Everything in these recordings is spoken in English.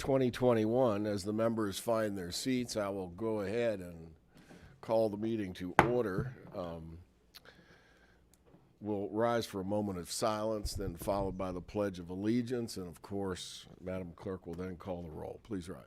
2021. As the members find their seats, I will go ahead and call the meeting to order. We'll rise for a moment of silence, then followed by the Pledge of Allegiance, and of course, Madam Clerk will then call the roll. Please rise.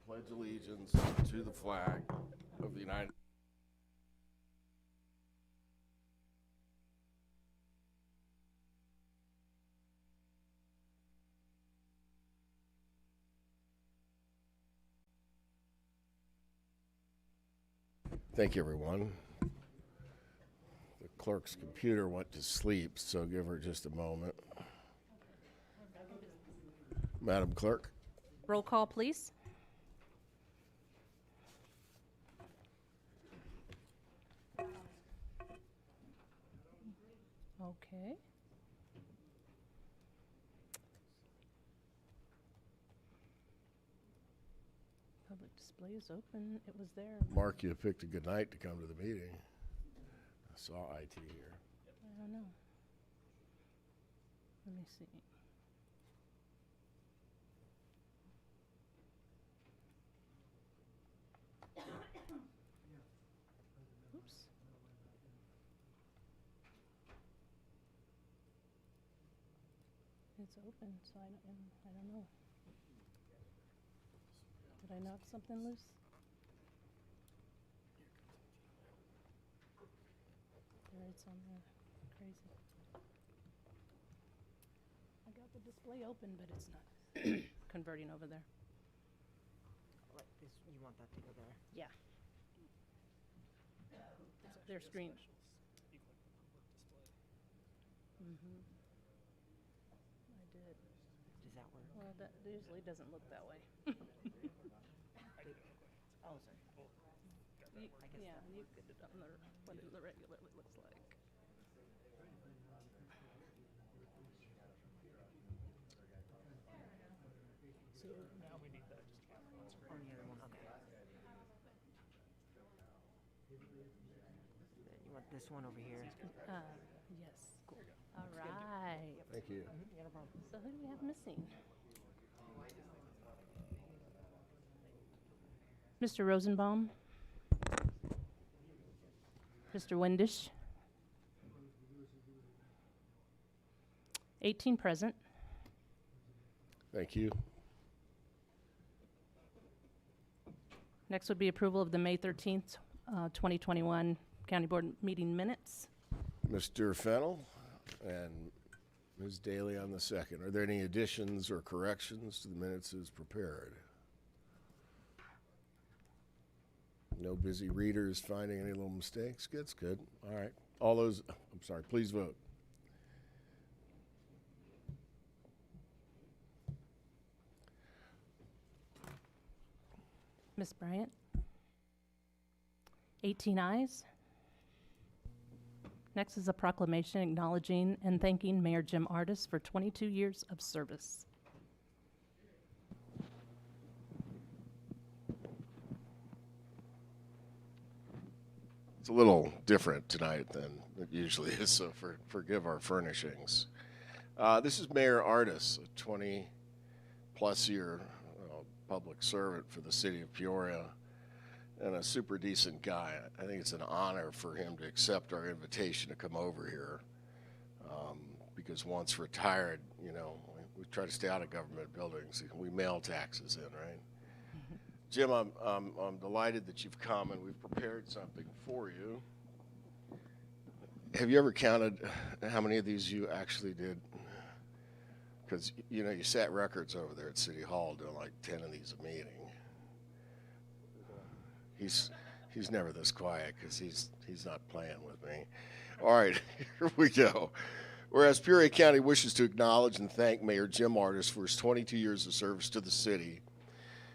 Pledge allegiance to the flag of the United States. Thank you, everyone. The clerk's computer went to sleep, so give her just a moment. Madam Clerk. Roll call, please. Okay. Public display is open. It was there. Mark, you picked a good night to come to the meeting. I saw IT here. I don't know. Let me see. Oops. It's open, so I don't know. Did I knock something loose? There, it's on there. Crazy. I got the display open, but it's not converting over there. Like this, you want that to go there? Yeah. It's their screen. Mm-hmm. I did. Does that work? Well, that usually doesn't look that way. Oh, sorry. Yeah, you get it on what it regularly looks like. So Now we need that just on screen. On the other one, okay. You want this one over here? yes. Cool. All right. Thank you. Yeah, no problem. So who do we have missing? Mr. Rosenbaum. Mr. Windisch. 18 present. Thank you. Next would be approval of the May 13th, 2021 County Board meeting minutes. Mr. Fennell and Ms. Daly on the second. Are there any additions or corrections to the minutes as prepared? No busy readers finding any little mistakes? That's good. All right. All those, I'm sorry, please vote. Ms. Bryant? 18 ayes. Next is a proclamation acknowledging and thanking Mayor Jim Ardis for 22 years of service. It's a little different tonight than it usually is, so forgive our furnishings. This is Mayor Ardis, a 20-plus year public servant for the city of Peoria and a super decent guy. I think it's an honor for him to accept our invitation to come over here because once retired, you know, we try to stay out of government buildings. We mail taxes in, right? Jim, I'm delighted that you've come, and we've prepared something for you. Have you ever counted how many of these you actually did? Because, you know, you set records over there at City Hall doing like 10 of these a meeting. He's never this quiet because he's not playing with me. All right, here we go. Whereas Peoria County wishes to acknowledge and thank Mayor Jim Ardis for his 22 years of service to the city,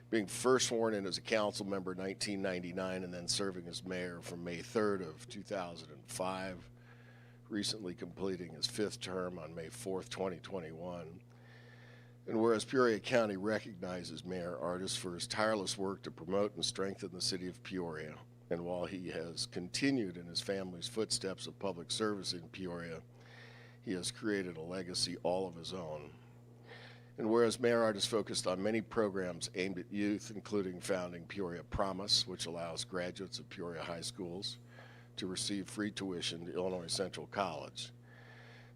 being first sworn in as a council member in 1999 and then serving as mayor from May 3rd of 2005, recently completing his 5th term on May 4th, 2021. And whereas Peoria County recognizes Mayor Artis for his tireless work to promote and strengthen the city of Peoria, and while he has continued in his family's footsteps of public service in Peoria, he has created a legacy all of his own. And whereas Mayor Artis focused on many programs aimed at youth, including founding Peoria Promise, which allows graduates of Peoria high schools to receive free tuition to Illinois Central College.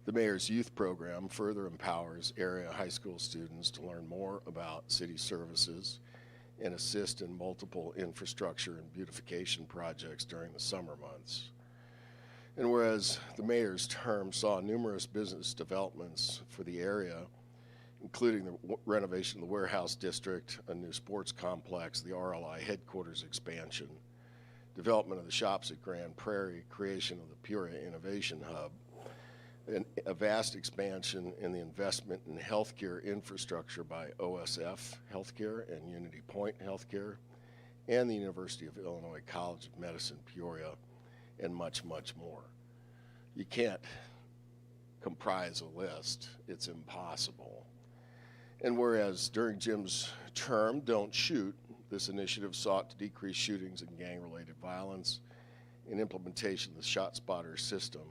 The mayor's youth program further empowers area high school students to learn more about city services and assist in multiple infrastructure and beautification projects during the summer months. And whereas the mayor's term saw numerous business developments for the area, including the renovation of the warehouse district, a new sports complex, the RLI headquarters expansion, development of the shops at Grand Prairie, creation of the Peoria Innovation Hub, and a vast expansion in the investment in healthcare infrastructure by OSF Healthcare and Unity Point Healthcare, and the University of Illinois College of Medicine, Peoria, and much, much more. You can't comprise a list. It's impossible. And whereas during Jim's term, Don't Shoot, this initiative sought to decrease shootings and gang-related violence, and implementation of the ShotSpotter system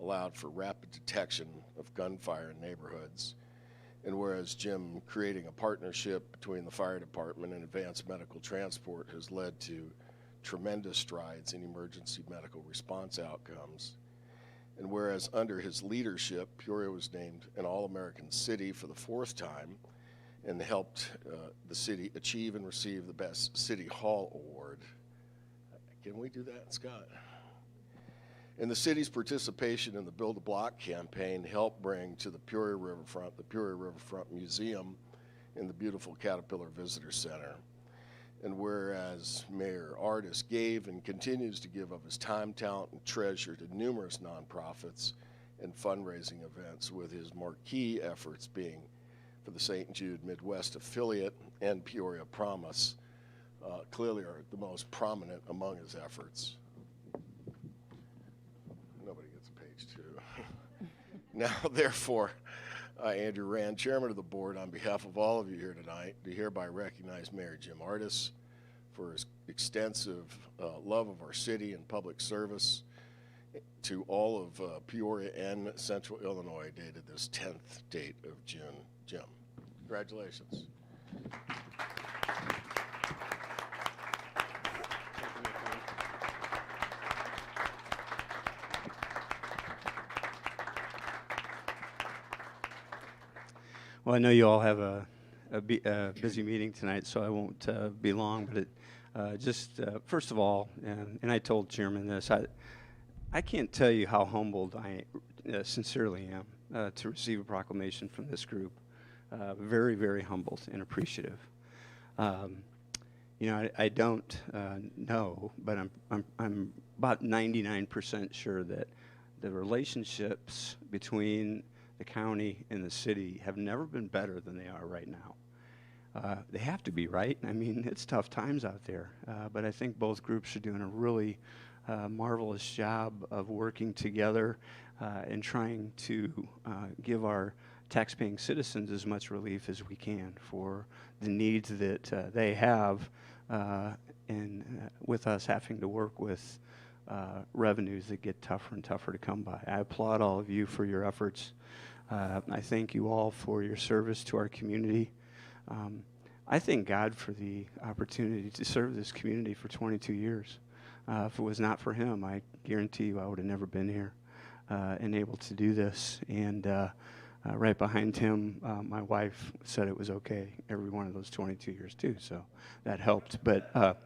allowed for rapid detection of gunfire in neighborhoods. And whereas Jim creating a partnership between the fire department and advanced medical transport has led to tremendous strides in emergency medical response outcomes. And whereas under his leadership, Peoria was named an All-American City for the 4th time and helped the city achieve and receive the Best City Hall Award. Can we do that, Scott? And the city's participation in the Build a Block campaign helped bring to the Peoria Riverfront Museum and the beautiful Caterpillar Visitor Center. And whereas Mayor Artis gave and continues to give of his time, talent, and treasure to numerous nonprofits and fundraising events, with his marquee efforts being for the St. Jude Midwest affiliate and Peoria Promise, clearly are the most prominent among his efforts. Nobody gets a page 2. Now, therefore, Andrew Rand, chairman of the board, on behalf of all of you here tonight, do hereby recognize Mayor Jim Artis for his extensive love of our city and public service to all of Peoria and Central Illinois, dated this 10th date of June. Jim, congratulations. Well, I know you all have a busy meeting tonight, so I won't be long. But first of all, and I told Chairman this, I can't tell you how humbled I sincerely am to receive a proclamation from this group. Very, very humbled and appreciative. I don't know, but I'm about 99% sure that the relationships between the county and the city have never been better than they are right now. They have to be, right? I mean, it's tough times out there, but I think both groups are doing a really marvelous job of working together and trying to give our taxpaying citizens as much relief as we can for the needs that they have, and with us having to work with revenues that get tougher and tougher to come by. I applaud all of you for your efforts. I thank you all for your service to our community. I thank God for the opportunity to serve this community for 22 years. If it was not for him, I guarantee you I would have never been here and able to do this. And right behind him, my wife said it was okay every one of those 22 years too, so that helped. But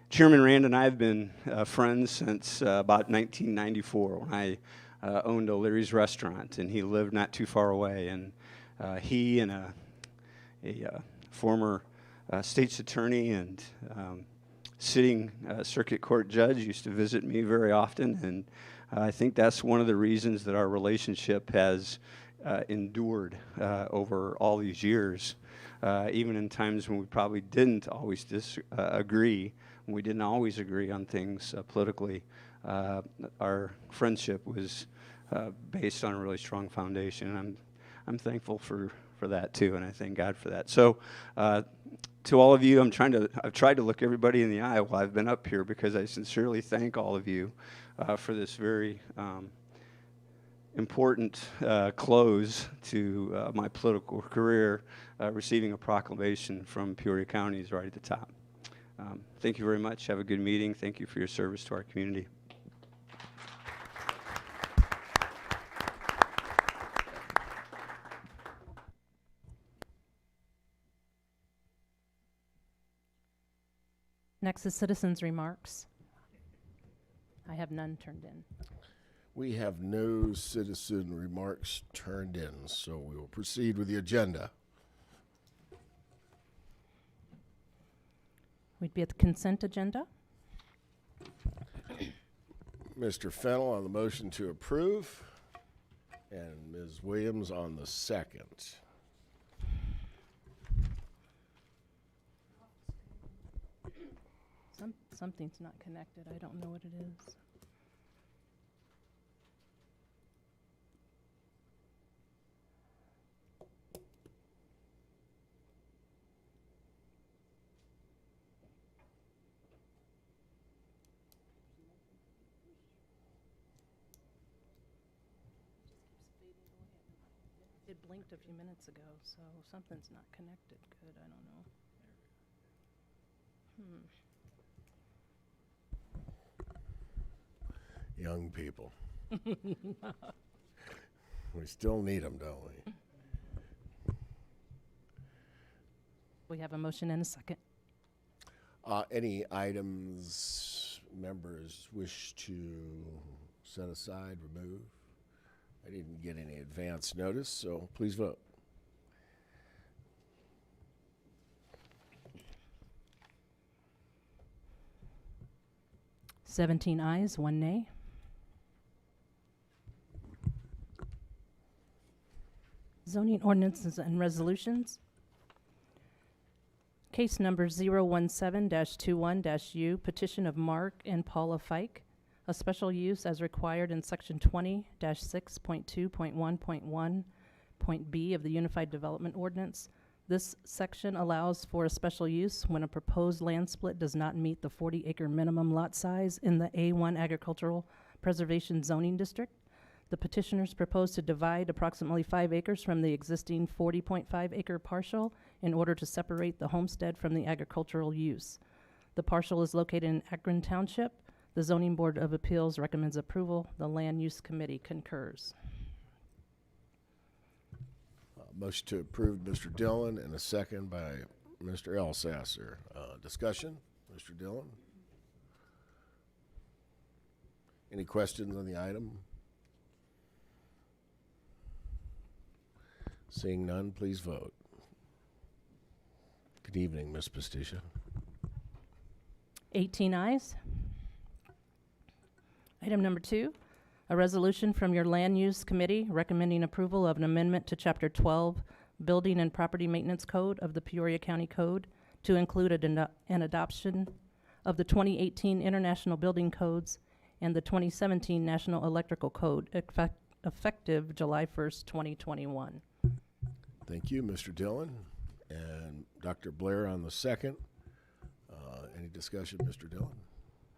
Chairman Rand and I have been friends since about 1994 when I owned O'Leary's Restaurant, and he lived not too far away. And he and a former state's attorney and sitting circuit court judge used to visit me very often, and I think that's one of the reasons that our relationship has endured over all these years. even in times when we probably didn't always agree, when we didn't always agree on things politically. Our friendship was based on a really strong foundation, and I'm thankful for that too, and I thank God for that. So, to all of you, I've tried to look everybody in the eye while I've been up here, because I sincerely thank all of you for this very important close to my political career. Receiving a proclamation from Peoria County is right at the top. Thank you very much. Have a good meeting. Thank you for your service to our community. Next is citizens' remarks. I have none turned in. We have no citizen remarks turned in, so we will proceed with the agenda. We'd be at the consent agenda. Mr. Fennel on the motion to approve, and Ms. Williams on the second. Something's not connected. I don't know what it is. It blinked a few minutes ago, so something's not connected. Good, I don't know. Young people. We still need them, don't we? We have a motion and a second. Any items members wish to set aside, remove? I didn't get any advance notice, so please vote. Seventeen ayes, 1 nay. Zoning ordinances and resolutions. Case number 017-21-U, petition of Mark and Paula Fike, a special use as required in section 20-6.2.1.1.b of the Unified Development Ordinance. This section allows for a special use when a proposed land split does not meet the 40-acre minimum lot size in the A1 Agricultural Preservation Zoning District. The petitioners propose to divide approximately 5 acres from the existing 40.5-acre parcel in order to separate the homestead from the agricultural use. The parcel is located in Akron Township. The Zoning Board of Appeals recommends approval. The Land Use Committee concurs. Motion to approve, Mr. Dillon, and a second by Mr. Elsasser. Discussion, Mr. Dillon? Any questions on the item? Seeing none, please vote. Good evening, Ms. Pastisha. 18 ayes. Item number 2, a resolution from your Land Use Committee recommending approval of an amendment to Chapter 12, Building and Property Maintenance Code of the Peoria County Code to include an adoption of the 2018 International Building Codes and the 2017 National Electrical Code effective July 1st, 2021. Thank you, Mr. Dillon. And Dr. Blair on the second. Any discussion, Mr. Dillon?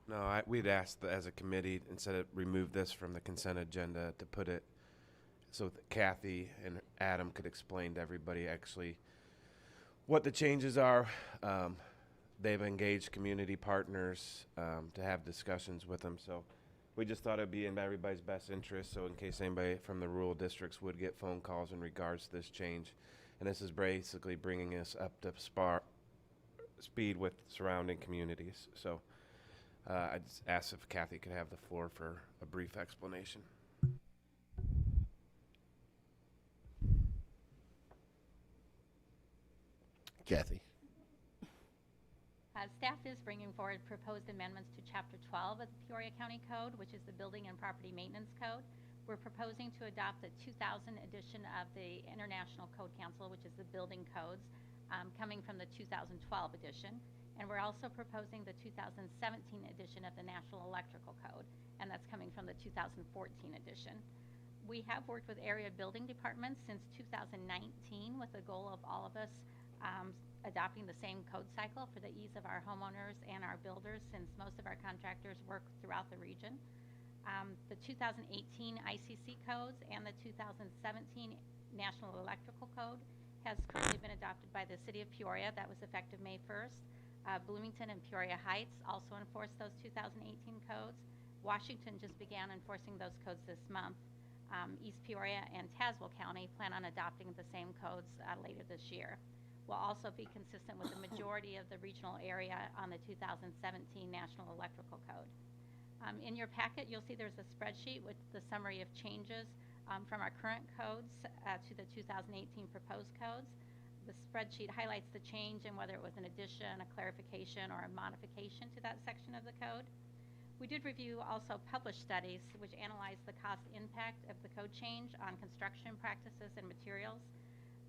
No, we'd asked as a committee, instead of remove this from the consent agenda, to put it so that Kathy and Adam could explain to everybody actually what the changes are. They've engaged community partners to have discussions with them. So we just thought it'd be in everybody's best interest. So in case anybody from the rural districts would get phone calls in regards to this change. And this is basically bringing us up to speed with surrounding communities. So I just asked if Kathy could have the floor for a brief explanation. Kathy. Staff is bringing forward proposed amendments to Chapter 12 of the Peoria County Code, which is the Building and Property Maintenance Code. We're proposing to adopt the 2000 edition of the International Code Council, which is the building codes. coming from the 2012 edition. And we're also proposing the 2017 edition of the National Electrical Code, and that's coming from the 2014 edition. We have worked with area building departments since 2019 with the goal of all of us adopting the same code cycle for the ease of our homeowners and our builders, since most of our contractors work throughout the region. The 2018 ICC codes and the 2017 National Electrical Code has currently been adopted by the City of Peoria. That was effective May 1st. Bloomington and Peoria Heights also enforced those 2018 codes. Washington just began enforcing those codes this month. East Peoria and Tazewell County plan on adopting the same codes later this year. We'll also be consistent with the majority of the regional area on the 2017 National Electrical Code. In your packet, you'll see there's a spreadsheet with the summary of changes from our current codes to the 2018 proposed codes. The spreadsheet highlights the change and whether it was an addition, a clarification, or a modification to that section of the code. We did review also published studies which analyzed the cost impact of the code change on construction practices and materials.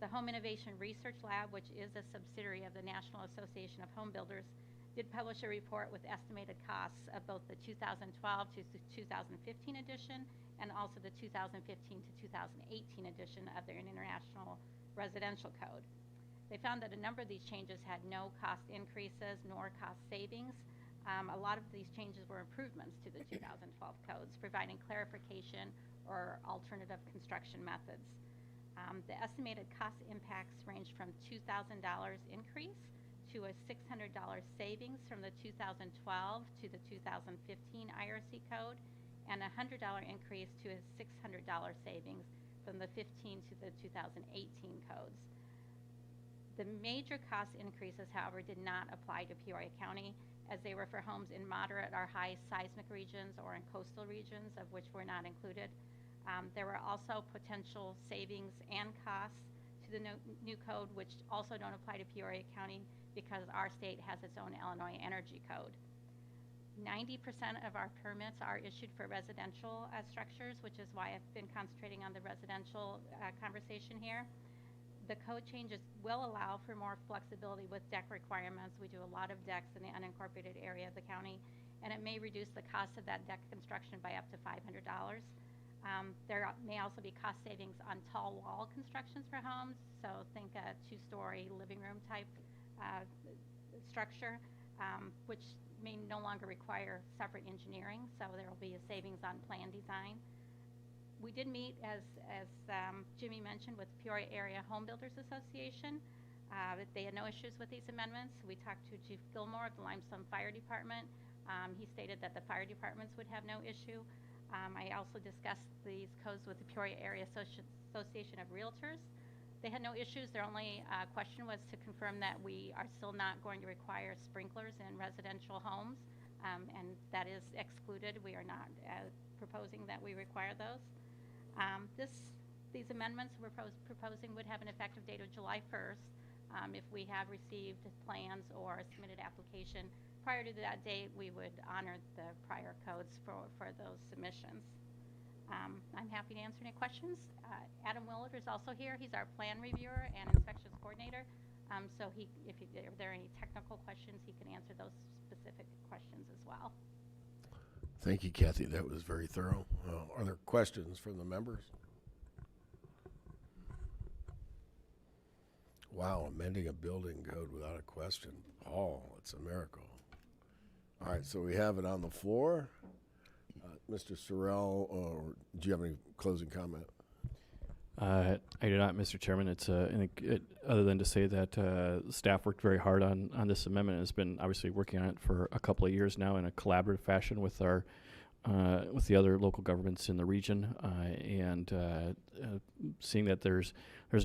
The Home Innovation Research Lab, which is a subsidiary of the National Association of Home Builders, did publish a report with estimated costs of both the 2012 to 2015 edition and also the 2015 to 2018 edition of their International Residential Code. They found that a number of these changes had no cost increases nor cost savings. A lot of these changes were improvements to the 2012 codes, providing clarification or alternative construction methods. The estimated cost impacts range from $2,000 increase to a $600 savings from the 2012 to the 2015 IRC code, and a $100 increase to a $600 savings from the 15 to the 2018 codes. The major cost increases, however, did not apply to Peoria County, as they were for homes in moderate or high seismic regions or in coastal regions, of which were not included. There were also potential savings and costs to the new code, which also don't apply to Peoria County because our state has its own Illinois Energy Code. 90% of our permits are issued for residential structures, which is why I've been concentrating on the residential conversation here. The code changes will allow for more flexibility with deck requirements. We do a lot of decks in the unincorporated area of the county, and it may reduce the cost of that deck construction by up to $500. There may also be cost savings on tall wall constructions for homes, so think a two-story living room type structure, which may no longer require separate engineering, so there will be a savings on plan design. We did meet, as Jimmy mentioned, with Peoria Area Home Builders Association. They had no issues with these amendments. We talked to Chief Gilmore of the Limestone Fire Department. He stated that the fire departments would have no issue. I also discussed these codes with the Peoria Area Association of Realtors. They had no issues. Their only question was to confirm that we are still not going to require sprinklers in residential homes, and that is excluded. We are not proposing that we require those. These amendments we're proposing would have an effective date of July 1st. If we have received plans or a submitted application prior to that date, we would honor the prior codes for those submissions. I'm happy to answer any questions. Adam Willard is also here. He's our plan reviewer and inspections coordinator. So if there are any technical questions, he can answer those specific questions as well. Thank you, Kathy. That was very thorough. Are there questions from the members? Wow, amending a building code without a question. Oh, it's a miracle. All right, so we have it on the floor. Mr. Sorrell, do you have any closing comment? I do not, Mr. Chairman. It's other than to say that staff worked very hard on this amendment. Has been obviously working on it for a couple of years now in a collaborative fashion with our with the other local governments in the region, and seeing that there's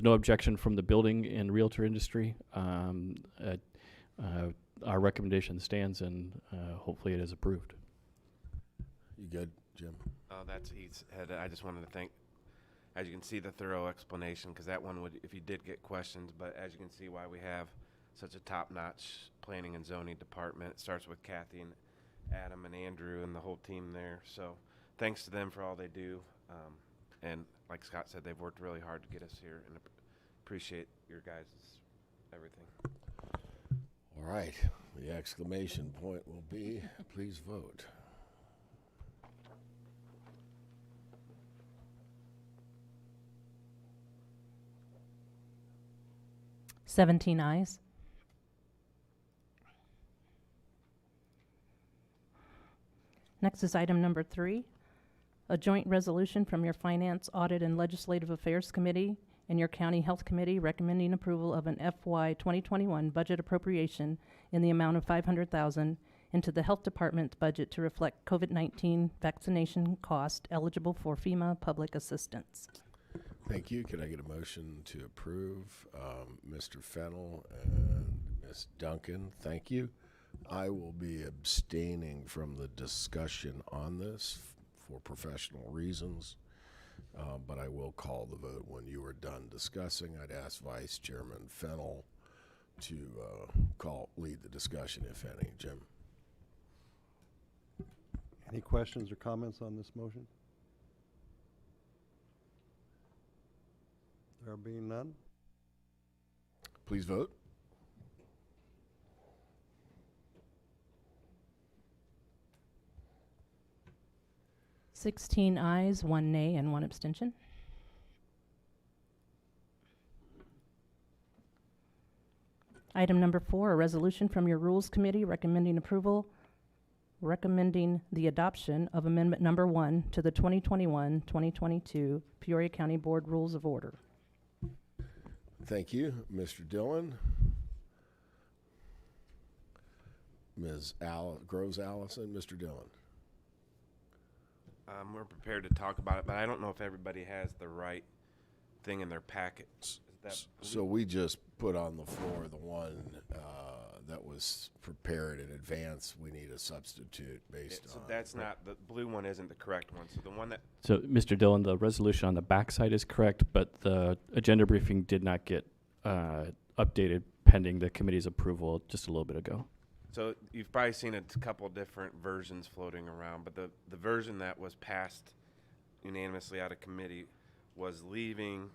no objection from the building and realtor industry. Our recommendation stands, and hopefully it is approved. You good, Jim? I just wanted to thank. As you can see, the thorough explanation, because that one would, if you did get questions, but as you can see why we have such a top-notch planning and zoning department. It starts with Kathy and Adam and Andrew and the whole team there. So thanks to them for all they do. And like Scott said, they've worked really hard to get us here, and appreciate your guys' everything. All right. The exclamation point will be, please vote. Seventeen ayes. Next is item number 3, a joint resolution from your Finance, Audit, and Legislative Affairs Committee and your County Health Committee recommending approval of an FY 2021 budget appropriation in the amount of $500,000 into the Health Department's budget to reflect COVID-19 vaccination cost eligible for FEMA public assistance. Thank you. Can I get a motion to approve? Mr. Fennel and Ms. Duncan, thank you. I will be abstaining from the discussion on this for professional reasons, but I will call the vote when you are done discussing. I'd ask Vice Chairman Fennel to lead the discussion, if any. Jim? Any questions or comments on this motion? There being none? Please vote. Sixteen ayes, 1 nay, and 1 abstention. Item number 4, a resolution from your Rules Committee recommending the adoption of Amendment Number 1 to the 2021-2022 Peoria County Board Rules of Order. Thank you. Mr. Dillon? Ms. Groves Allison? Mr. Dillon? We're prepared to talk about it, but I don't know if everybody has the right thing in their packet. Is that So we just put on the floor the one that was prepared in advance. We need a substitute based so on. that's not, the blue one isn't the correct one. So the one that, So, Mr. Dillon, the resolution on the backside is correct, but the agenda briefing did not get updated pending the committee's approval just a little bit ago. so you've probably seen a couple different versions floating around, but the version that was passed unanimously out of committee was leaving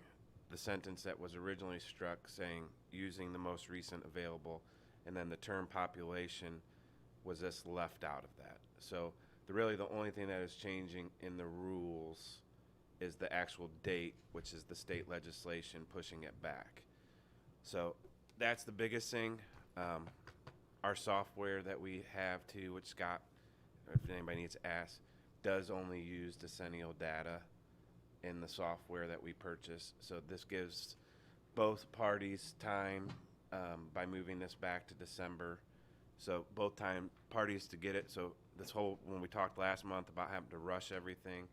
the sentence that was originally struck saying using the most recent available, and then the term population was just left out of that. So really the only thing that is changing in the rules is the actual date, which is the state legislation pushing it back. So that's the biggest thing. Our software that we have too, which Scott, if anybody needs to ask, does only use decennial data in the software that we purchase. So this gives both parties time by moving this back to December. So both parties to get it. So this whole, when we talked last month about having to rush everything,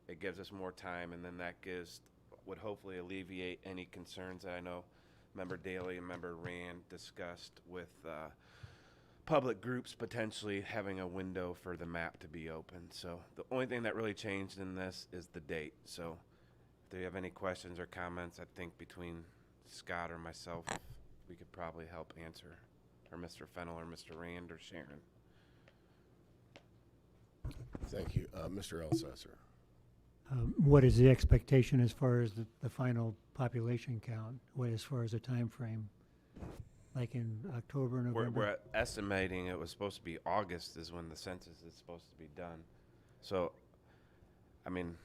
it gives us more time, and then that would hopefully alleviate any concerns that I know Member Daly and Member Rand discussed with public groups potentially having a window for the map to be open. So the only thing that really changed in this is the date. So if you have any questions or comments, I think between Scott or myself, we could probably help answer, or Mr. Fennel or Mr. Rand or Sharon. Thank you. Mr. Elsesser? What is the expectation as far as the final population count? What as far as a time frame? Like in October, November? We're estimating it was supposed to be August is when the census is supposed to be done. So, I mean,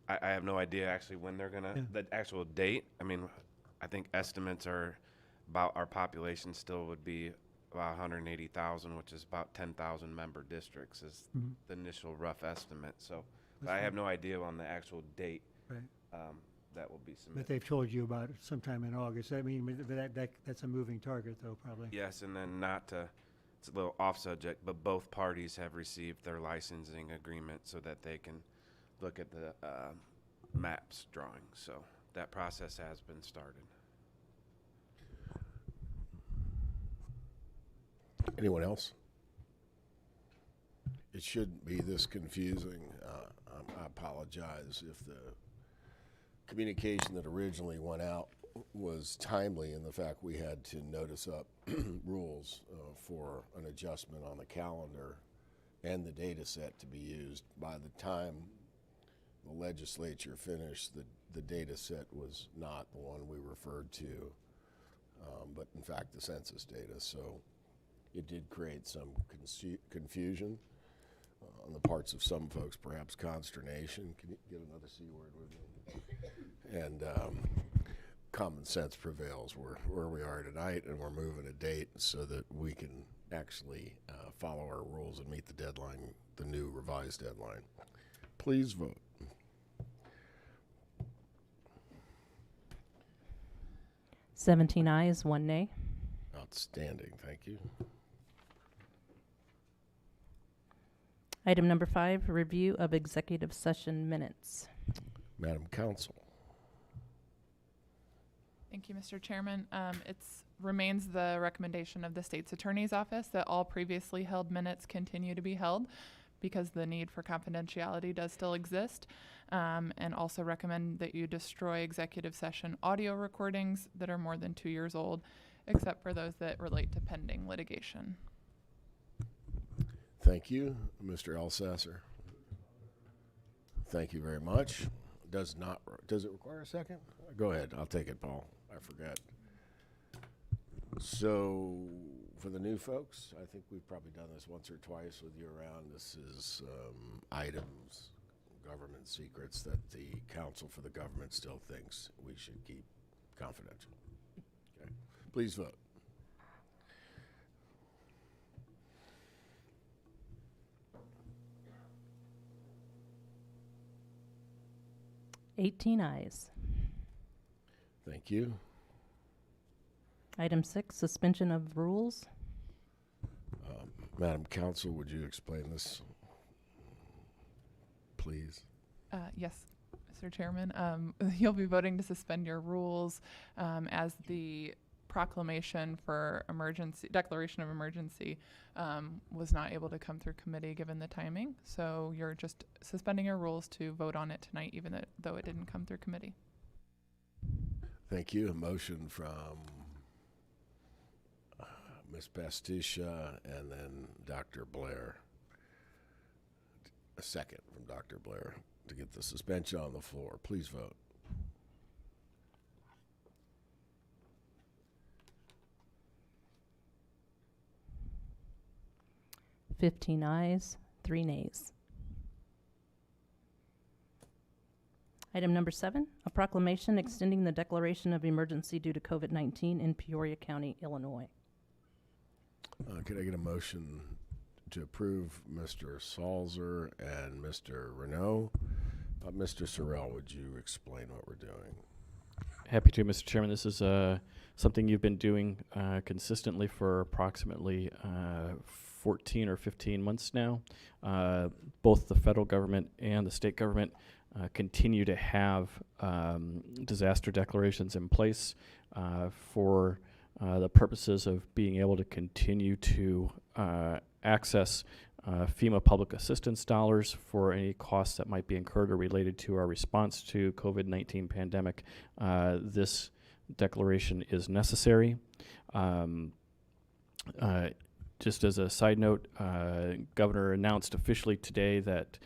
I have no idea actually when they're gonna, the actual date. I mean, I think estimates are about our population still would be about 180,000, which is about 10,000 member districts is the initial rough estimate. So, but I have no idea on the actual date. Right. That will be But submitted. they've told you about it sometime in August. I mean, that's a moving target though, probably. Yes, and then it's a little off subject, but both parties have received their licensing agreement so that they can look at the maps drawing. So that process has been started. Anyone else? It shouldn't be this confusing. I apologize if the communication that originally went out was timely in the fact we had to notice up rules for an adjustment on the calendar and the data set to be used. By the time the legislature finished, the data set was not the one we referred to but in fact the census data. So it did create some confusion on the parts of some folks, perhaps consternation. Can you get another C word with me? And common sense prevails where we are tonight, and we're moving a date so that we can actually follow our rules and meet the deadline, the new revised deadline. Please vote. Seventeen ayes, 1 nay. Outstanding, thank you. Item number 5, review of executive session minutes. Madam Counsel. Thank you, Mr. Chairman. It's remains the recommendation of the state's attorney's office that all previously held minutes continue to be held because the need for confidentiality does still exist, and also recommend that you destroy executive session audio recordings that are more than 2 years old, except for those that relate to pending litigation. Thank you, Mr. Elsasser. Thank you very much. Does it require a second? Go ahead. I'll take it, Paul. I forgot. So, for the new folks, I think we've probably done this once or twice with you around. This is items, government secrets that the counsel for the government still thinks we should keep confidential. Okay. Please vote. Eighteen ayes. Thank you. Item 6, suspension of rules. Madam Counsel, would you explain this, please? Yes, Mr. Chairman. You'll be voting to suspend your rules as the proclamation for declaration of emergency was not able to come through committee given the timing. So you're just suspending your rules to vote on it tonight, even though it didn't come through committee. Thank you. A motion from Ms. Pastisha and then Dr. Blair. A second from Dr. Blair to get the suspension on the floor. Please vote. Fifteen ayes, 3 nays. Item number 7, a proclamation extending the declaration of emergency due to COVID-19 in Peoria County, Illinois. Could I get a motion to approve Mr. Salzer and Mr. Renault? Mr. Sorrell, would you explain what we're doing? Happy to, Mr. Chairman. This is something you've been doing consistently for approximately 14 or 15 months now. Both the federal government and the state government continue to have disaster declarations in place for the purposes of being able to continue to access FEMA public assistance dollars for any costs that might be incurred or related to our response to COVID-19 pandemic. This declaration is necessary. Just as a side note, Governor announced officially today that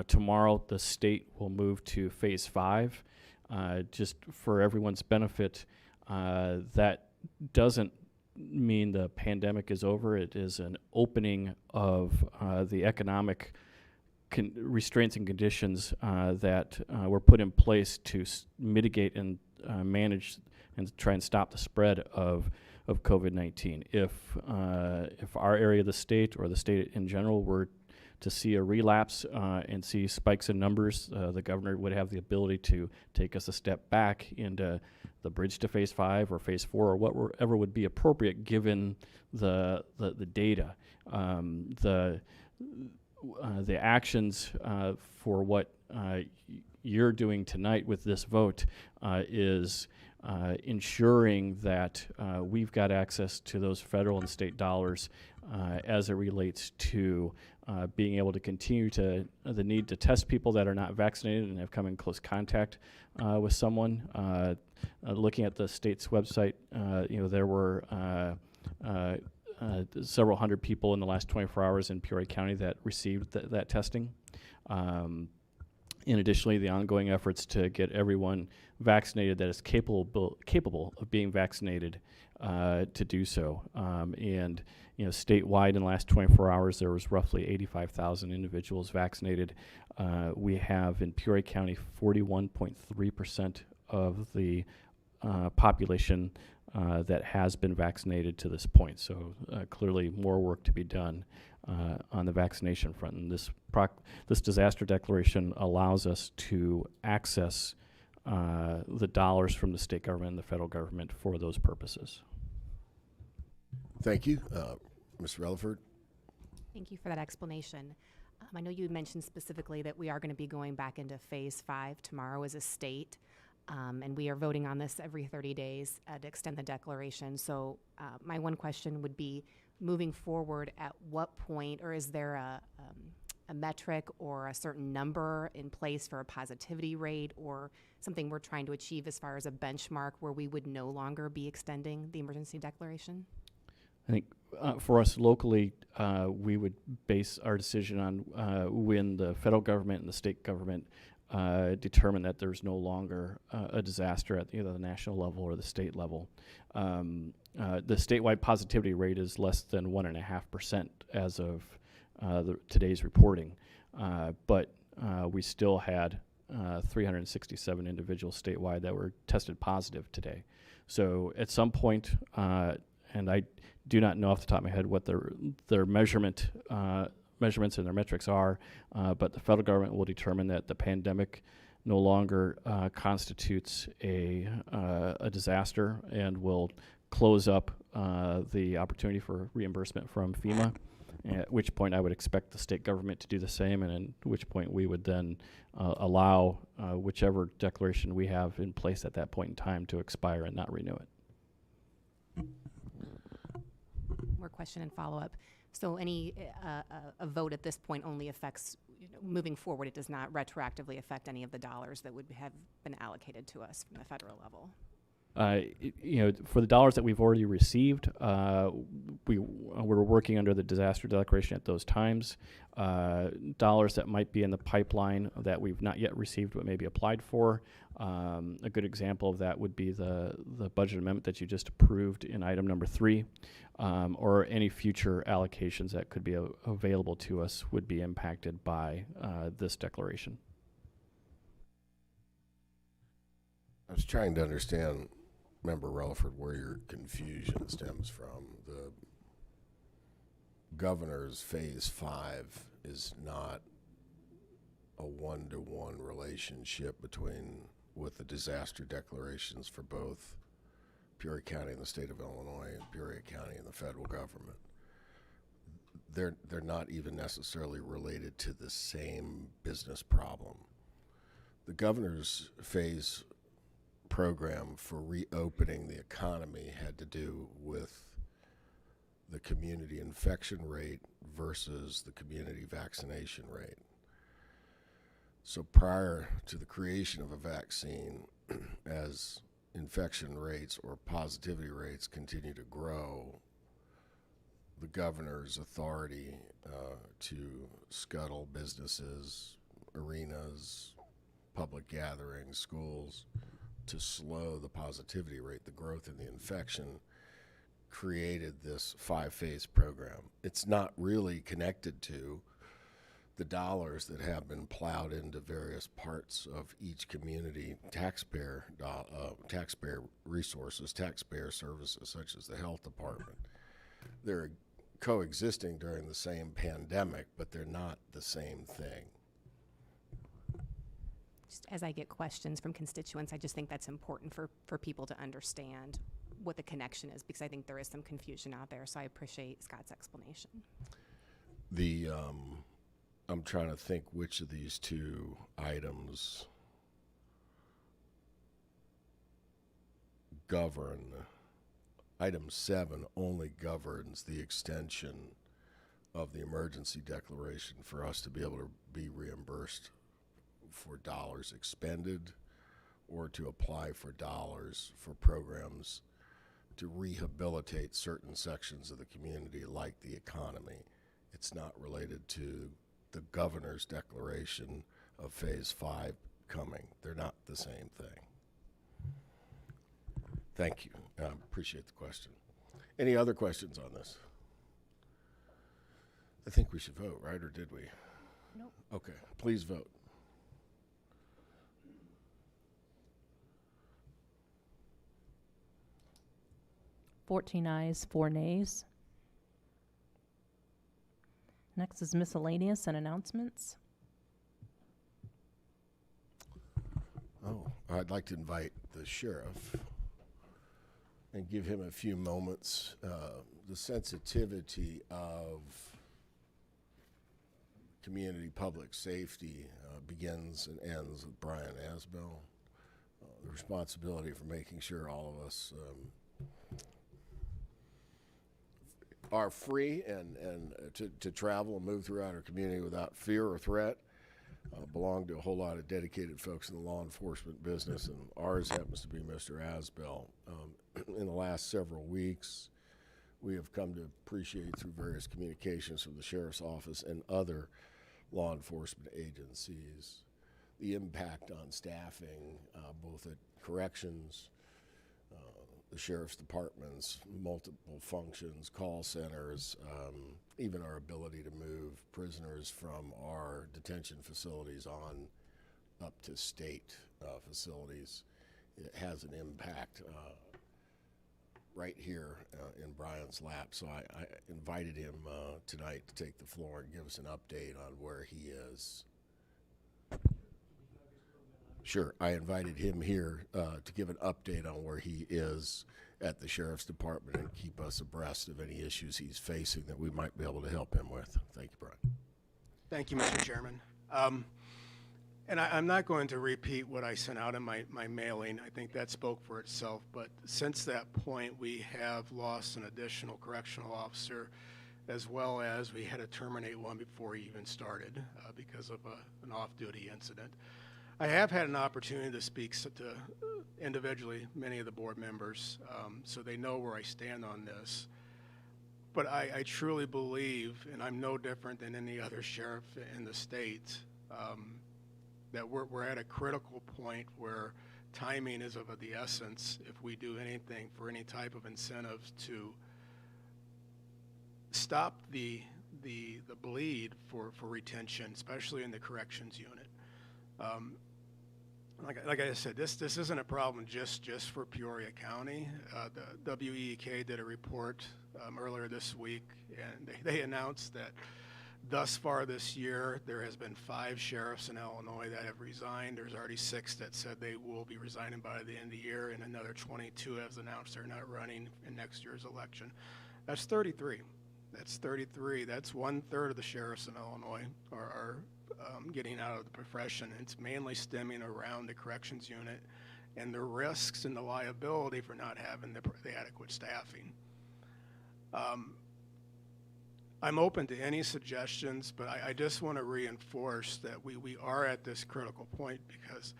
tomorrow the state will move to phase 5. Just for everyone's benefit, that doesn't mean the pandemic is over. It is an opening of the economic restraints and conditions that were put in place to mitigate and manage and try and stop the spread of COVID-19. If our area of the state or the state in general were to see a relapse and see spikes in numbers, the governor would have the ability to take us a step back into the bridge to phase 5 or phase 4 or whatever would be appropriate given the data. The actions for what you're doing tonight with this vote is ensuring that we've got access to those federal and state dollars as it relates to being able to continue to the need to test people that are not vaccinated and have come in close contact with someone. Looking at the state's website, there were several hundred people in the last 24 hours in Peoria County that received that testing. And additionally, the ongoing efforts to get everyone vaccinated that is capable of being vaccinated to do so. And statewide in the last 24 hours, there was roughly 85,000 individuals vaccinated. We have in Peoria County 41.3% of the population that has been vaccinated to this point. So clearly more work to be done on the vaccination front. And this disaster declaration allows us to access the dollars from the state government and the federal government for those purposes. Thank you. Ms. Relaford? Thank you for that explanation. I know you mentioned specifically that we are going to be going back into phase 5 tomorrow as a state, and we are voting on this every 30 days to extend the declaration. So my one question would be, moving forward, at what point, or is there a metric or a certain number in place for a positivity rate or something we're trying to achieve as far as a benchmark where we would no longer be extending the emergency declaration? I think for us locally, we would base our decision on when the federal government and the state government determine that there's no longer a disaster at either the national level or the state level. The statewide positivity rate is less than 1.5% as of today's reporting, but we still had 367 individuals statewide that were tested positive today. So at some point, and I do not know off the top of my head what their measurements and their metrics are, but the federal government will determine that the pandemic no longer constitutes a disaster and will close up the opportunity for reimbursement from FEMA, at which point I would expect the state government to do the same, and at which point we would then allow whichever declaration we have in place at that point in time to expire and not renew it. More question and follow-up. So any a vote at this point only affects, moving forward, it does not retroactively affect any of the dollars that would have been allocated to us from the federal level? For the dollars that we've already received, we're working under the disaster declaration at those times. Dollars that might be in the pipeline that we've not yet received but maybe applied for. A good example of that would be the budget amendment that you just approved in item number 3, or any future allocations that could be available to us would be impacted by this declaration. I was trying to understand, Member Relaford, where your confusion stems from. The governor's phase 5 is not a one-to-one relationship with the disaster declarations for both Peoria County and the state of Illinois and Peoria County and the federal government. They're not even necessarily related to the same business problem. The governor's phase program for reopening the economy had to do with the community infection rate versus the community vaccination rate. So prior to the creation of a vaccine, as infection rates or positivity rates continue to grow, the governor's authority to scuttle businesses, arenas, public gatherings, schools, to slow the positivity rate, the growth in the infection, created this 5-phase program. It's not really connected to the dollars that have been plowed into various parts of each community, taxpayer resources, taxpayer services, such as the health department. They're coexisting during the same pandemic, but they're not the same thing. Just as I get questions from constituents, I just think that's important for people to understand what the connection is, because I think there is some confusion out there. So I appreciate Scott's explanation. I'm trying to think which of these two items govern. Item 7 only governs the extension of the emergency declaration for us to be able to be reimbursed for dollars expended or to apply for dollars for programs to rehabilitate certain sections of the community like the economy. It's not related to the governor's declaration of Phase 5 coming. They're not the same thing. Thank you. Appreciate the question. Any other questions on this? I think we should vote, right? Or did we? Nope. Okay, please vote. Fourteen ayes, 4 nays. Next is miscellaneous and announcements. Oh, I'd like to invite the sheriff and give him a few moments. The sensitivity of community public safety begins and ends with Brian Asbell. The responsibility for making sure all of us are free and to travel and move throughout our community without fear or threat belong to a whole lot of dedicated folks in the law enforcement business, and ours happens to be Mr. Asbell. In the last several weeks, we have come to appreciate through various communications from the Sheriff's Office and other law enforcement agencies the impact on staffing, both at corrections, the Sheriff's Department's multiple functions, call centers, even our ability to move prisoners from our detention facilities on up to state facilities. It has an impact right here in Brian's lap. So I invited him tonight to take the floor and give us an update on where he is. Sure, I invited him here to give an update on where he is at the Sheriff's Department and keep us abreast of any issues he's facing that we might be able to help him with. Thank you, Brian. Thank you, Mr. Chairman. And I'm not going to repeat what I sent out in my mailing. I think that spoke for itself. But since that point, we have lost an additional correctional officer, as well as we had to terminate one before he even started because of an off-duty incident. I have had an opportunity to speak to individually many of the board members, so they know where I stand on this. But I truly believe, and I'm no different than any other sheriff in the state, that we're at a critical point where timing is of the essence if we do anything for any type of incentives to stop the bleed for retention, especially in the corrections unit. Like I said, this isn't a problem just for Peoria County. The WEEK did a report earlier this week, and they announced that thus far this year, there has been 5 sheriffs in Illinois that have resigned. There's already 6 that said they will be resigning by the end of the year, and another 22 have announced they're not running in next year's election. That's 33. That's 33. That's 1/3 of the sheriffs in Illinois are getting out of the profession. It's mainly stemming around the corrections unit and the risks and the liability for not having the adequate staffing. I'm open to any suggestions, but I just want to reinforce that we are at this critical point because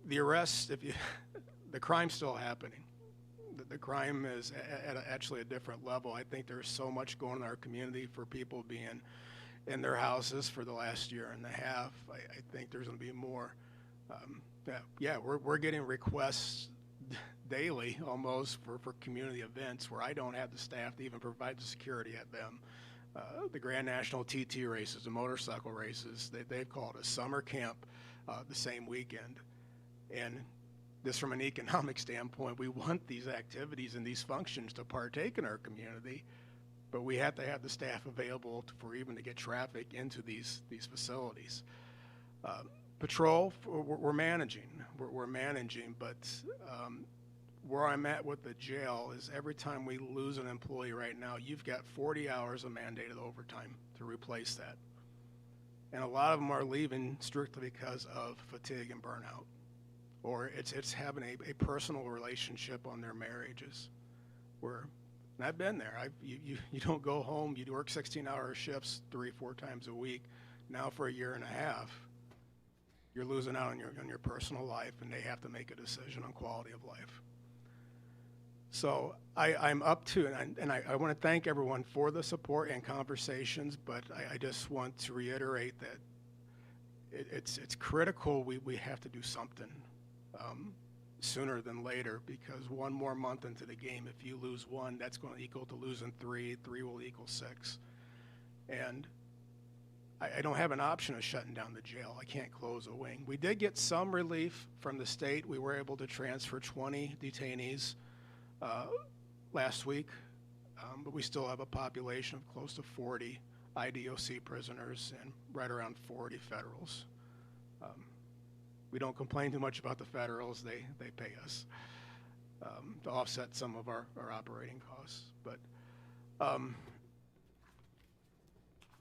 the arrests, the crime's still happening. The crime is at actually a different level. I think there's so much going on in our community for people being in their houses for the last year and a half. I think there's going to be more. We're getting requests daily almost for community events where I don't have the staff to even provide the security at them. The Grand National TT races, the motorcycle races, they've called a summer camp the same weekend. And this from an economic standpoint, we want these activities and these functions to partake in our community, but we have to have the staff available for even to get traffic into these facilities. Patrol, we're managing. We're managing, but where I'm at with the jail is every time we lose an employee right now, you've got 40 hours of mandated overtime to replace that. And a lot of them are leaving strictly because of fatigue and burnout, or it's having a personal relationship on their marriages. And I've been there. You don't go home, you work 16-hour shifts 3-4 times a week. Now for a year and a half, you're losing out on your personal life, and they have to make a decision on quality of life. So I'm up to, and I want to thank everyone for the support and conversations, but I just want to reiterate that it's critical we have to do something sooner than later, because one more month into the game, if you lose one, that's going to equal to losing three will equal 6. And I don't have an option of shutting down the jail. I can't close a wing. We did get some relief from the state. We were able to transfer 20 detainees last week, but we still have a population of close to 40 IDOC prisoners and right around 40 federals. We don't complain too much about the federals. They pay us to offset some of our operating costs. But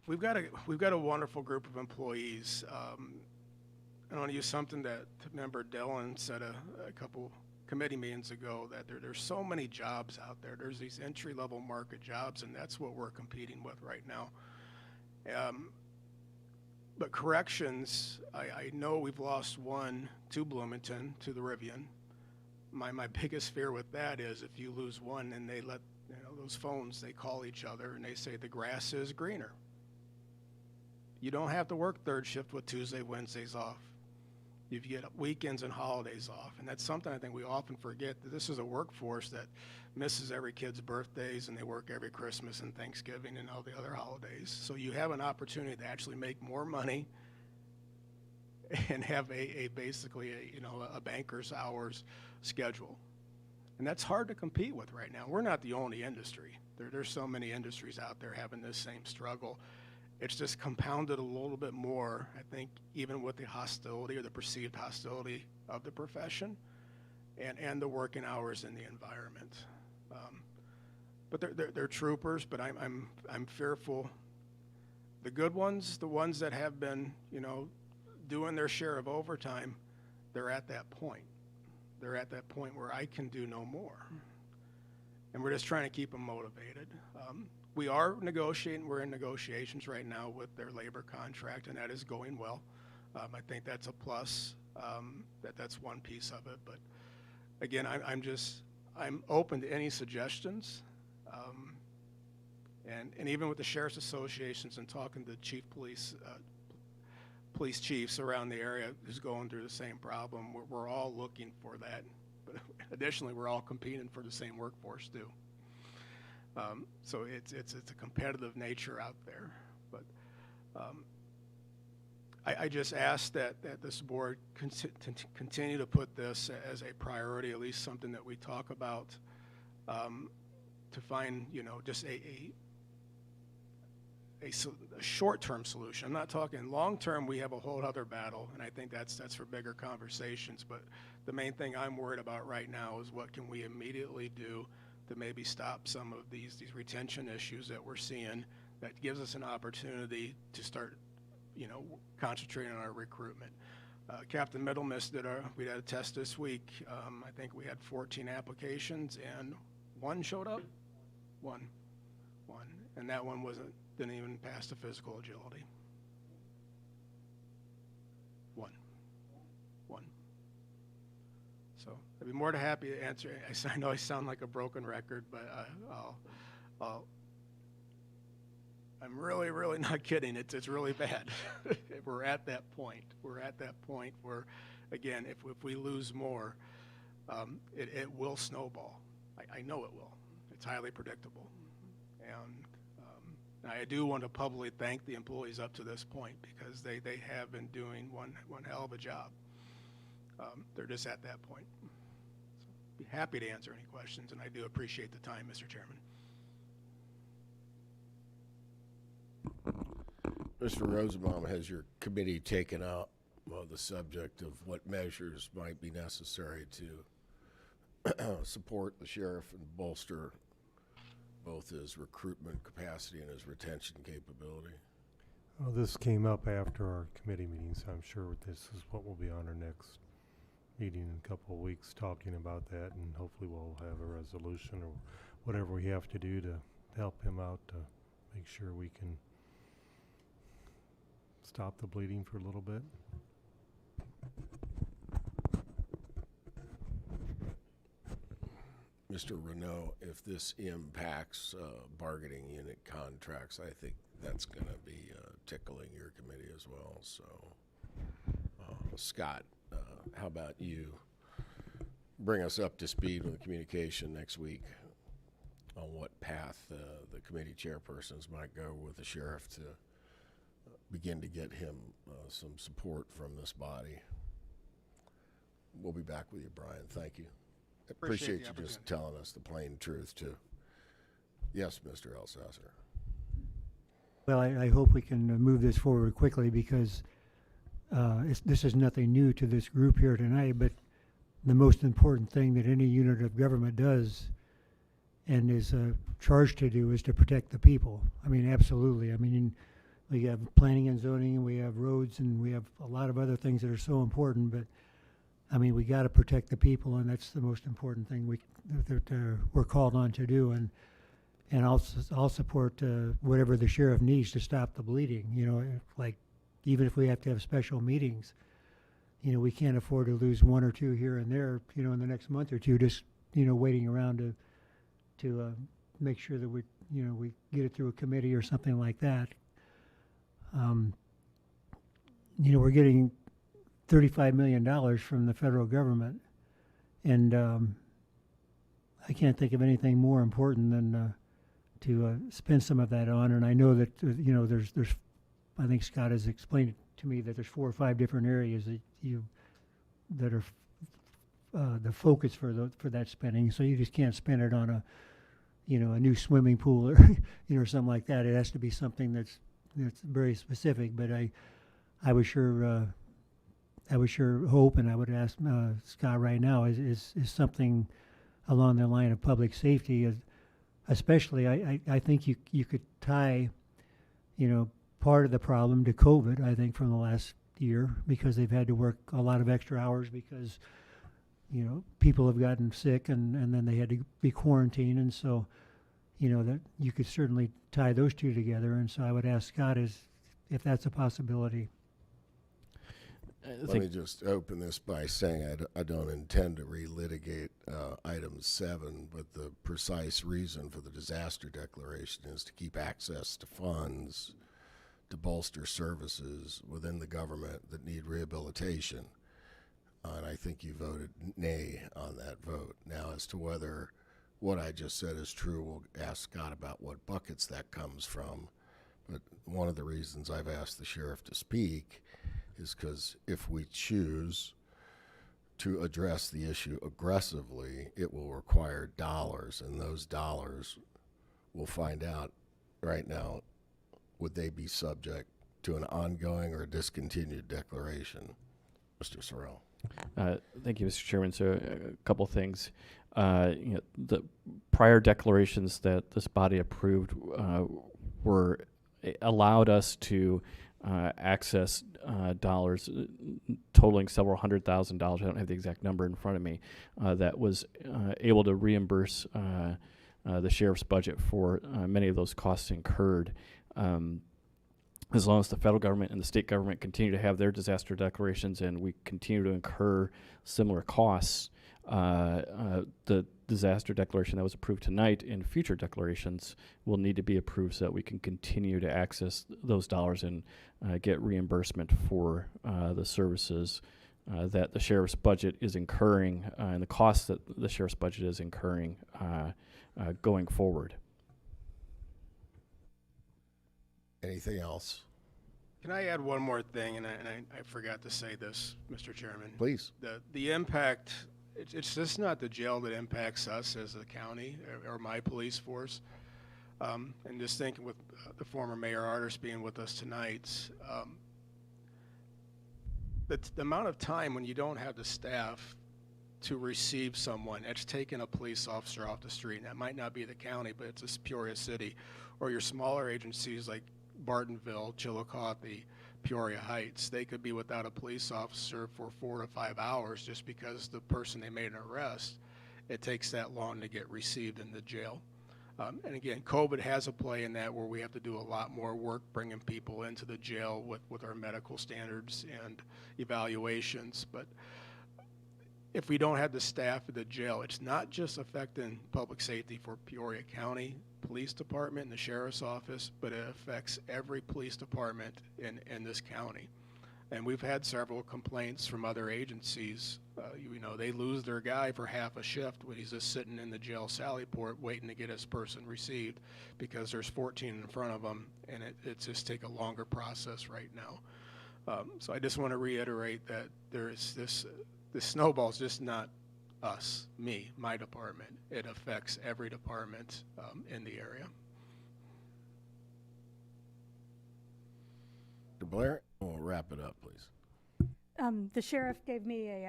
we've got a wonderful group of employees. I want to use something that Member Dillon said a couple committee meetings ago, that there's so many jobs out there. There's these entry-level market jobs, and that's what we're competing with right now. But corrections, I know we've lost one to Bloomington, to the Rivian. My biggest fear with that is if you lose one and they let, those phones, they call each other and they say the grass is greener. You don't have to work third shift with Tuesday, Wednesdays off. You get weekends and holidays off. And that's something I think we often forget, that this is a workforce that misses every kid's birthdays, and they work every Christmas and Thanksgiving and all the other holidays. So you have an opportunity to actually make more money and have basically a banker's hours schedule. And that's hard to compete with right now. We're not the only industry. There's so many industries out there having this same struggle. It's just compounded a little bit more, I think, even with the hostility or the perceived hostility of the profession and the working hours in the environment. But they're troopers, but I'm fearful. The good ones, the ones that have been, doing their share of overtime, they're at that point. They're at that point where I can do no more. And we're just trying to keep them motivated. We are negotiating. We're in negotiations right now with their labor contract, and that is going well. I think that's a plus. That's one piece of it. But again, I'm open to any suggestions. And even with the sheriff's associations and talking to police chiefs around the area who's going through the same problem, we're all looking for that. But additionally, we're all competing for the same workforce too. So it's a competitive nature out there. But I just ask that this board continue to put this as a priority, at least something that we talk about, to find just a short-term solution. I'm not talking long-term. We have a whole other battle, and I think that's for bigger conversations. But the main thing I'm worried about right now is what can we immediately do to maybe stop some of these retention issues that we're seeing, that gives us an opportunity to start, concentrating on our recruitment. Captain Middlemiss we had a test this week. I think we had 14 applications and one showed up. One, and that one didn't even pass the physical agility. One. So I'd be more than happy to answer. I know I sound like a broken record, but I'm really, really not kidding. It's really bad. We're at that point. We're at that point where, again, if we lose more, it will snowball. I know it will. It's highly predictable. And I do want to publicly thank the employees up to this point, because they have been doing one hell of a job. They're just at that point. So be happy to answer any questions, and I do appreciate the time, Mr. Chairman. Mr. Rosenbaum, has your committee taken up the subject of what measures might be necessary to support the sheriff and bolster both his recruitment capacity and his retention capability? Well, this came up after our committee meeting, so I'm sure this is what will be on our next meeting in a couple of weeks, talking about that, and hopefully we'll have a resolution or whatever we have to do to help him out to make sure we can stop the bleeding for a little bit. Mr. Renaud, if this impacts bargaining unit contracts, I think that's going to be tickling your committee as well. So Scott, how about you bring us up to speed with the communication next week on what path the committee chairpersons might go with the sheriff to begin to get him some support from this body. We'll be back with you, Brian. Thank you. Appreciate you just telling us the plain truth, too. Yes, Mr. Elsasser. Well, I hope we can move this forward quickly because this is nothing new to this group here tonight, but the most important thing that any unit of government does and is charged to do is to protect the people. I mean, absolutely. I mean, we have planning and zoning, and we have roads, and we have a lot of other things that are so important, but I mean, we got to protect the people, and that's the most important thing we're called on to do. And I'll support whatever the sheriff needs to stop the bleeding. You know, like even if we have to have special meetings, you know, we can't afford to lose one or two here and there. You know, in the next month or two, just waiting around to make sure that we get it through a committee or something like that. We're getting $35 million from the federal government, and I can't think of anything more important than to spend some of that on. And I know that there's I think Scott has explained it to me that there's 4 or 5 different areas that are the focus for that spending. So you just can't spend it on a new swimming pool or something like that. It has to be something that's very specific. But I would sure hope, and I would ask Scott right now is something along the line of public safety. Especially, I think you could tie, part of the problem to COVID. I think from the last year, because they've had to work a lot of extra hours because people have gotten sick and then they had to be quarantined, and so that you could certainly tie those two together. And so I would ask Scott if that's a possibility. Let me just open this by saying I don't intend to relitigate item 7, but the precise reason for the disaster declaration is to keep access to funds to bolster services within the government that need rehabilitation. And I think you voted nay on that vote. Now, as to whether what I just said is true, we'll ask Scott about what buckets that comes from. But one of the reasons I've asked the sheriff to speak is because if we choose to address the issue aggressively, it will require dollars, and those dollars, we'll find out right now, would they be subject to an ongoing or discontinued declaration? Mr. Sorrell. Thank you, Mr. Chairman. So a couple things. The prior declarations that this body approved allowed us to access dollars totaling several $100,000. I don't have the exact number in front of me. That was able to reimburse the sheriff's budget for many of those costs incurred. As long as the federal government and the state government continue to have their disaster declarations and we continue to incur similar costs, the disaster declaration that was approved tonight and future declarations will need to be approved so that we can continue to access those dollars and get reimbursement for the services that the sheriff's budget is incurring and the costs that the sheriff's budget is incurring going forward. Anything else? Can I add one more thing? And I forgot to say this, Mr. Chairman. Please. The impact, it's just not the jail that impacts us as a county or my police force. And just thinking with the former Mayor Artis being with us tonight, the amount of time when you don't have the staff to receive someone, it's taking a police officer off the street. And that might not be the county, but it's a Peoria City, or your smaller agencies like Bartonville, Chillicothe, Peoria Heights. They could be without a police officer for 4 to 5 hours just because the person they made an arrest, it takes that long to get received in the jail. And again, COVID has a play in that, where we have to do a lot more work bringing people into the jail with our medical standards and evaluations. But if we don't have the staff at the jail, it's not just affecting public safety for Peoria County Police Department and the Sheriff's Office, but it affects every police department in this county. And we've had several complaints from other agencies. You know, they lose their guy for half a shift when he's just sitting in the jail sally port waiting to get his person received because there's 14 in front of them, and it's just take a longer process right now. So I just want to reiterate that there is this snowball's just not us, me, my department. It affects every department in the area. Dr. Blair, we'll wrap it up, please. The sheriff gave me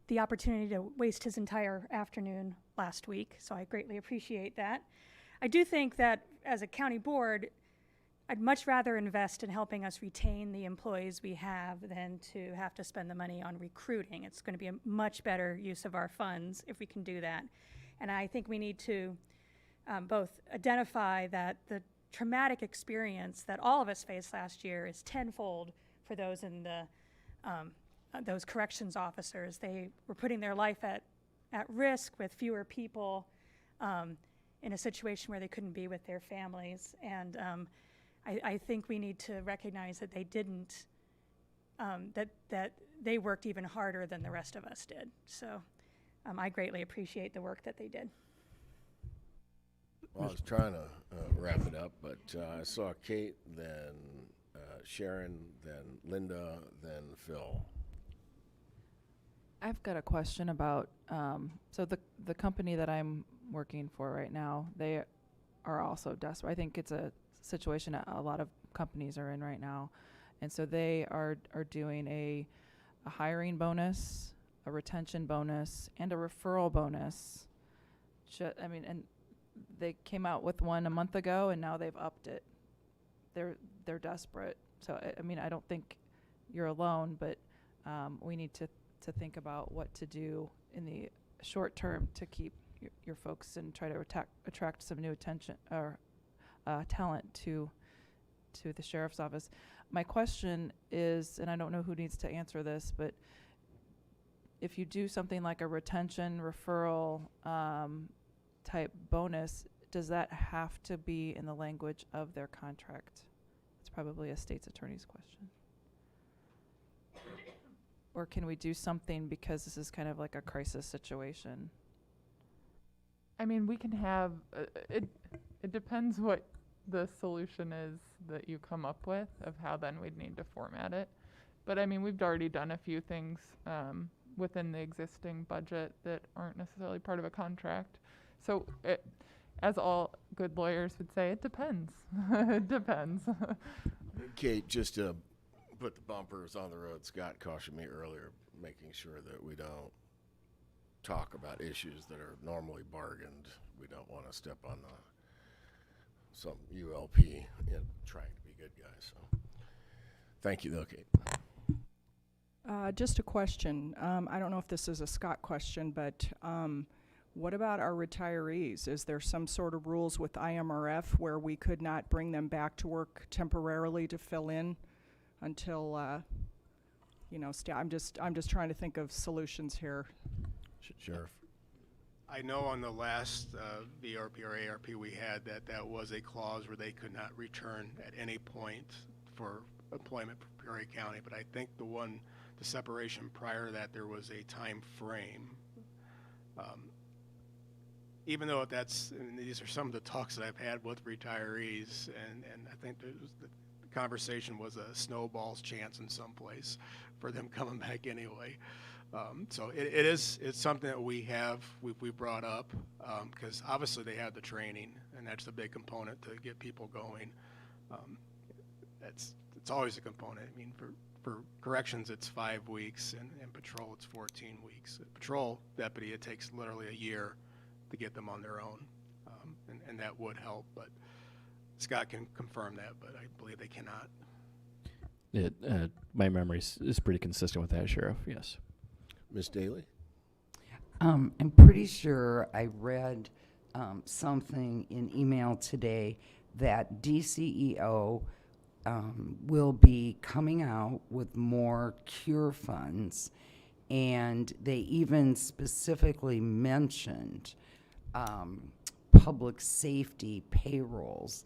the opportunity to waste his entire afternoon last week, so I greatly appreciate that. I do think that as a county board, I'd much rather invest in helping us retain the employees we have than to have to spend the money on recruiting. It's going to be a much better use of our funds if we can do that. And I think we need to both identify that the traumatic experience that all of us faced last year is tenfold for those in the those corrections officers. They were putting their life at risk with fewer people in a situation where they couldn't be with their families. And I think we need to recognize that they didn't, that they worked even harder than the rest of us did. So I greatly appreciate the work that they did. Well, I was trying to wrap it up, but I saw Kate, then Sharon, then Linda, then Phil. I've got a question about, so the company that I'm working for right now, they are also desperate. I think it's a situation a lot of companies are in right now. And so they are doing a hiring bonus, a retention bonus, and a referral bonus. And they came out with one a month ago, and now they've upped it. They're desperate. So I don't think you're alone, but we need to think about what to do in the short term to keep your folks and try to attract some new attention or talent to the sheriff's office. My question is, and I don't know who needs to answer this, but if you do something like a retention referral type bonus, does that have to be in the language of their contract? It's probably a state's attorney's question. Or can we do something because this is kind of like a crisis situation? I mean, we can have, it depends what the solution is that you come up with of how then we'd need to format it. But I mean, we've already done a few things within the existing budget that aren't necessarily part of a contract. So as all good lawyers would say, it depends. It depends. Kate, just to put the bumpers on the road, Scott cautioned me earlier, making sure that we don't talk about issues that are normally bargained. We don't want to step on some ULP in trying to be good guys. So, thank you, though, Kate. Just a question. I don't know if this is a Scott question, but what about our retirees? Is there some sort of rules with IMRF where we could not bring them back to work temporarily to fill in until, I'm just trying to think of solutions here. Sheriff. I know on the last VRP or ARP we had that was a clause where they could not return at any point for employment for Peoria County, but I think the separation prior to that, there was a time frame. Even though these are some of the talks that I've had with retirees, and I think the conversation was a snowball's chance in some place for them coming back anyway. So it's something that we brought up because obviously they have the training, and that's the big component to get people going. It's always a component. I mean, for corrections, it's 5 weeks, and patrol, it's 14 weeks. Patrol deputy, it takes literally a year to get them on their own, and that would help. But Scott can confirm that, but I believe they cannot. My memory is pretty consistent with that, Sheriff. Yes. Ms. Daly? I'm pretty sure I read something in email today that DCEO will be coming out with more cure funds, and they even specifically mentioned public safety payrolls.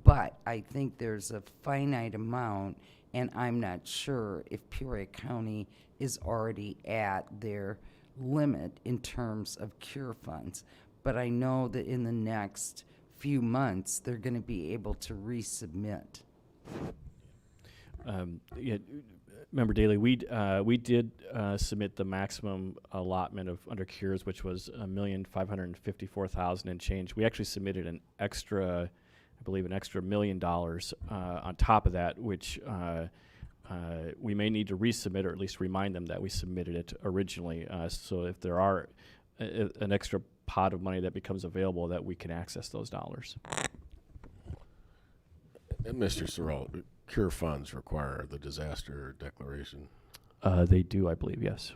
but I think there's a finite amount, and I'm not sure if Peoria County is already at their limit in terms of cure funds. But I know that in the next few months, they're going to be able to resubmit. Yeah, Member Daley, we did submit the maximum allotment of under cures, which was $1,554,000 and change. We actually submitted an extra, I believe, an extra $1 million on top of that, which we may need to resubmit, or at least remind them that we submitted it originally. So if there are an extra pot of money that becomes available, that we can access those dollars. And Mr. Sorrell, cure funds require the disaster declaration. They do, I believe, yes.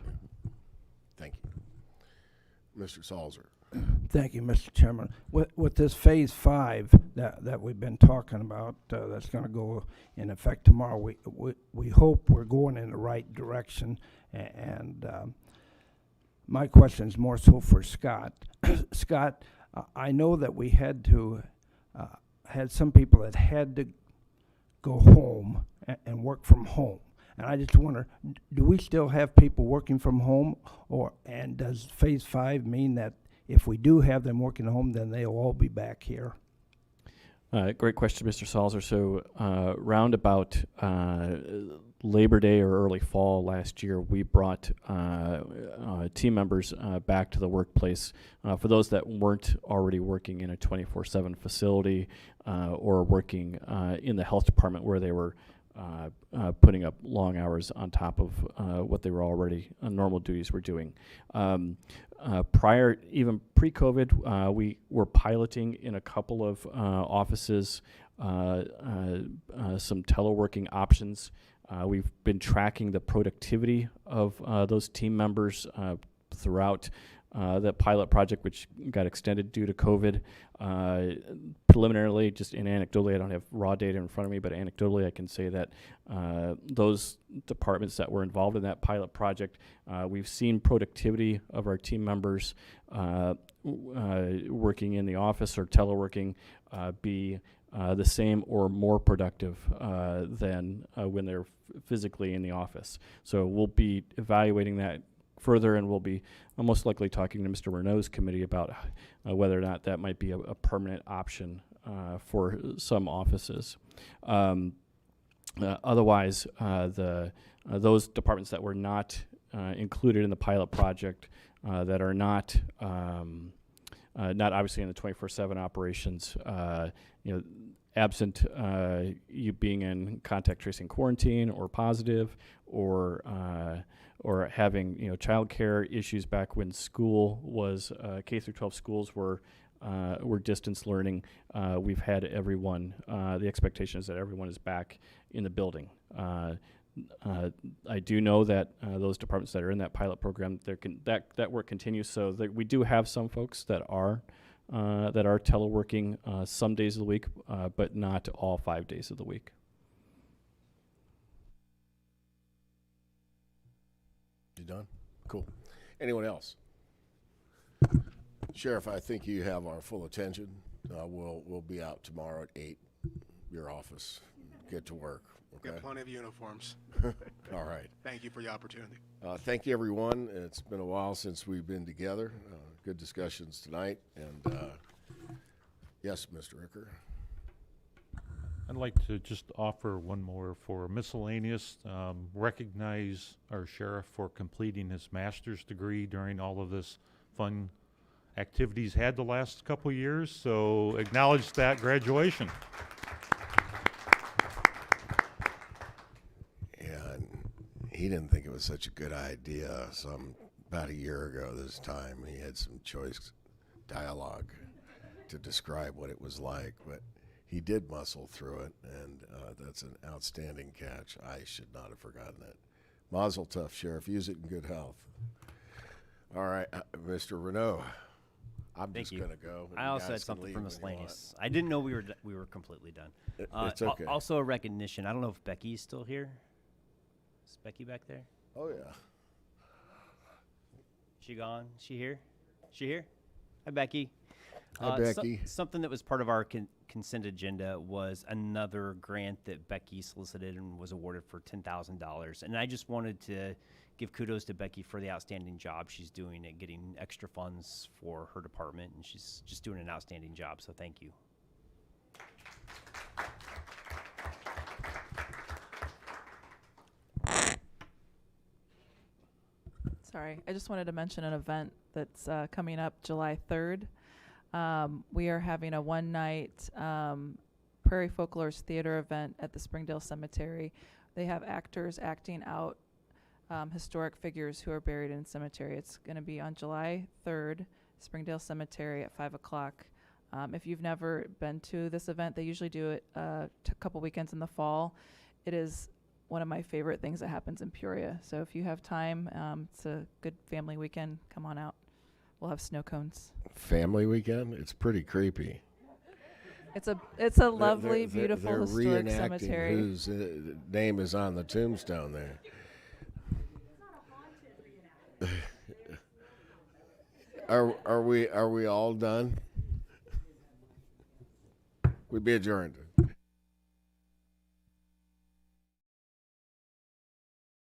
Thank you. Mr. Salzer. Thank you, Mr. Chairman. With this Phase 5 that we've been talking about, that's going to go in effect tomorrow, we hope we're going in the right direction. And my question is more so for Scott. Scott, I know that we had some people that had to go home and work from home. And I just wonder, do we still have people working from home, and does Phase 5 mean that if we do have them working at home, then they'll all be back here? Great question, Mr. Salzer. So round about Labor Day or early fall last year, we brought team members back to the workplace. For those that weren't already working in a 24/7 facility or working in the health department where they were putting up long hours on top of what they were already normal duties were doing. Even pre-COVID, we were piloting in a couple of offices some teleworking options. We've been tracking the productivity of those team members throughout that pilot project, which got extended due to COVID. Preliminarily, just anecdotally, I don't have raw data in front of me, but anecdotally, I can say that those departments that were involved in that pilot project, we've seen productivity of our team members working in the office or teleworking be the same or more productive than when they're physically in the office. So we'll be evaluating that further, and we'll be most likely talking to Mr. Renault's committee about whether or not that might be a permanent option for some offices. Otherwise, those departments that were not included in the pilot project, that are not obviously in the 24/7 operations, absent you being in contact tracing quarantine or positive, or having childcare issues back when school was K through 12 schools were distance learning. We've had everyone. The expectation is that everyone is back in the building. I do know that those departments that are in that pilot program, that work continues. So we do have some folks that are teleworking some days of the week, but not all 5 days of the week. You done? Cool. Anyone else? Sheriff, I think you have our full attention. We'll be out tomorrow at 8, your office. Get to work. Okay. Got plenty of uniforms. All right. Thank you for the opportunity. Thank you, everyone. It's been a while since we've been together. Good discussions tonight. And yes, Mr. Ricker. I'd like to just offer one more for miscellaneous. Recognize our sheriff for completing his master's degree during all of this fun activities had the last couple years. So acknowledge that graduation. And he didn't think it was such a good idea. About a year ago this time, he had some choice dialogue to describe what it was like, but he did muscle through it, and that's an outstanding catch. I should not have forgotten that. Mazel tov, Sheriff. Use it in good health. All right, Mr. Renault. I'm just going to go. I also had something for miscellaneous. I didn't know we were completely done. It's okay. Also a recognition. I don't know if Becky's still here. Is Becky back there? Oh, yeah. She gone? She here? She here? Hi, Becky. Hi, Becky. Something that was part of our consent agenda was another grant that Becky solicited and was awarded for $10,000. And I just wanted to give kudos to Becky for the outstanding job she's doing at getting extra funds for her department, and she's just doing an outstanding job, so thank you. Sorry, I just wanted to mention an event that's coming up July 3rd. We are having a one-night Prairie Folklores Theater event at the Springdale Cemetery. They have actors acting out historic figures who are buried in cemetery. It's going to be on July 3rd, Springdale Cemetery at 5 o'clock. If you've never been to this event, they usually do it a couple weekends in the fall. It is one of my favorite things that happens in Peoria. So if you have time, it's a good family weekend. Come on out. We'll have snow cones. Family weekend? It's pretty creepy. It's a lovely, beautiful they're historic reenacting cemetery. whose name is on the tombstone there. Are we all done? We be adjourned.